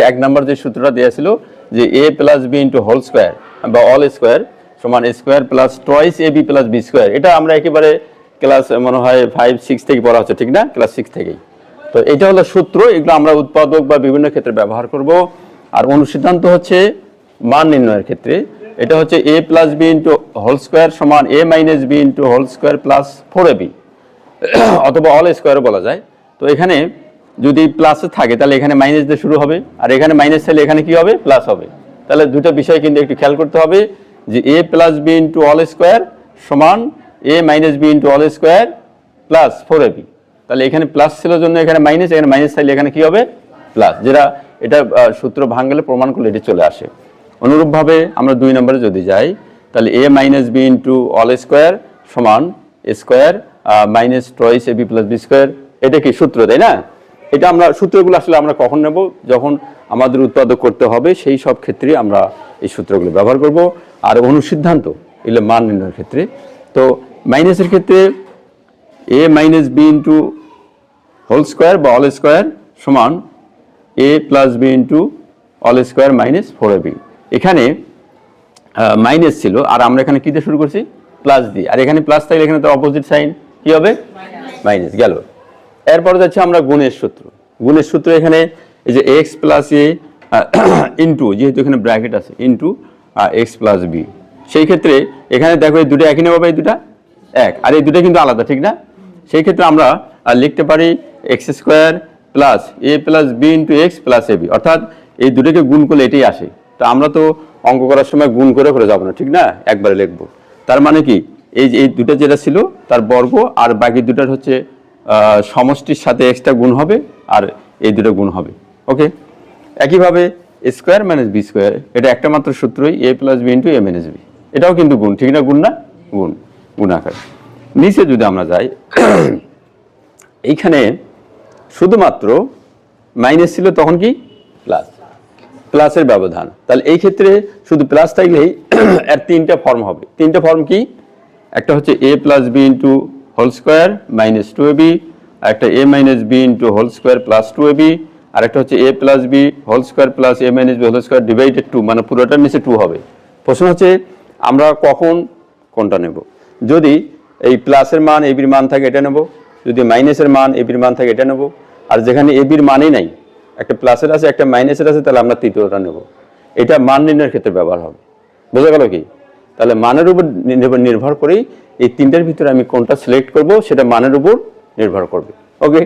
এক নম্বর যে সূত্রটা দেওয়া ছিল যে a plus b into whole square বা অল স্কোয়ার সমান a square plus twice ab plus b square, এটা আমরা একেবারে ক্লাস মনে হয় 5-6 থেকে পড়া হচ্ছে, ঠিক না? ক্লাস 6 থেকেই। তো এটা হলো সূত্র, এগুলো আমরা উৎপাদক বা বিভিন্ন ক্ষেত্রে ব্যবহার করব। আর অনুসিদ্ধান্ত হচ্ছে মান নির্ণয়ের ক্ষেত্রে এটা হচ্ছে a plus b into whole square সমান a minus b into whole square plus 4ab অথবা অল স্কোয়ারও বলা যায়। তো এখানে যদি প্লাসে থাকে তাহলে এখানে মাইনাস দিয়ে শুরু হবে, আর এখানে মাইনাস থাকলে এখানে কি হবে? প্লাস হবে। তাহলে দুটো বিষয় কিন্তু একটু খেয়াল করতে হবে যে a plus b into whole square সমান a minus b into whole square plus 4ab। তাহলে এখানে প্লাস ছিল জন্য এখানে মাইনাস, এখানে মাইনাস থাকলে এখানে কি হবে? প্লাস। যেটা এটা সূত্র ভাঙলে প্রমাণ করলে এটি চলে আসে। অনুরূপভাবে আমরা 2 নম্বরে যদি যাই তাহলে a minus b into whole square সমান square minus twice ab plus b square, এটা কি সূত্র, তাই না? এটা আমরা সূত্রগুলো আসলে আমরা কখন নেব? যখন আমাদের উৎপাদক করতে হবে সেই সব ক্ষেত্রে আমরা এই সূত্রগুলো ব্যবহার করব। আর অনুসিদ্ধান্ত এগুলো মান নির্ণয়ের ক্ষেত্রে, তো মাইনাসের ক্ষেত্রে a minus b into whole square বা অল স্কোয়ার সমান a plus b into whole square minus 4ab। এখানে মাইনাস ছিল আর আমরা এখানে কী দিয়ে শুরু করছি? প্লাস দিয়ে। আর এখানে প্লাস থাকলে এখানে তো অপোজিট সাইন কী হবে? মাইনাস গেল। এরপরে যাচ্ছে আমরা গুণের সূত্র। গুণের সূত্র এখানে এই যে এক্স প্লাস এ ইন্টু, যেহেতু এখানে ব্র্যাকেট আছে, ইন্টু এক্স প্লাস বি। সেই ক্ষেত্রে এখানে দেখো এই দুটো একই নেবো, এই দুটা এক, আর এই দুটো কিন্তু আলাদা, ঠিক না? সেই ক্ষেত্রে আমরা লিখতে পারি x square plus a plus b into x plus a b, অর্থাৎ এই দুটোকে গুণ করলে এটাই আসে। তো আমরা তো অঙ্ক করার সময় গুণ করে যাবো না, ঠিক না? একবারে লিখবো। তার মানে কি এই দুটো যেটা ছিল তার বর্গ, আর বাকি দুটার হচ্ছে সমষ্টির সাথে এক্সট্রা গুণ হবে, আর এই দুটো গুণ হবে। ওকে, একইভাবে স্কোয়ার মাইনাস বি স্কোয়ার, এটা একটা মাত্র সূত্রই এ প্লাস বি ইন্টু এ মাইনাস বি, এটাও কিন্তু গুণ, ঠিক না? গুণ না? গুণ, গুণ আকার। নিচে যদি আমরা যাই এইখানে শুধুমাত্র মাইনাস ছিল, তখন কি প্লাস, প্লাসের ব্যবধান। তাহলে এই ক্ষেত্রে শুধু প্লাস থাকলেই এর তিনটা ফর্ম হবে। তিনটা ফর্ম কি? একটা হচ্ছে a plus b into whole square minus 2ab, আর একটা a minus b into whole square plus 2ab, আর একটা হচ্ছে a plus b whole square plus a minus b whole square divided 2, মানে পুরোটার নিচে 2 হবে। প্রশ্ন হচ্ছে আমরা কখন কোনটা নেব? যদি এই প্লাসের মান এবির মান থাকে এটা নেব, যদি মাইনাসের মান এবির মান থাকে এটা নেব, আর যেখানে এবির মানই নাই, একটা প্লাসের আছে একটা মাইনাসের আছে, তাহলে আমরা তৃতীয়টা নেব। এটা মান নির্ণয়ের ক্ষেত্রে ব্যবহার হবে। বোঝা গেল কি? তাহলে মানের উপর নির্ভর করেই এই তিনটার ভিতরে আমি কোনটা সিলেক্ট করব সেটা মানের উপর নির্ভর করবে। ওকে।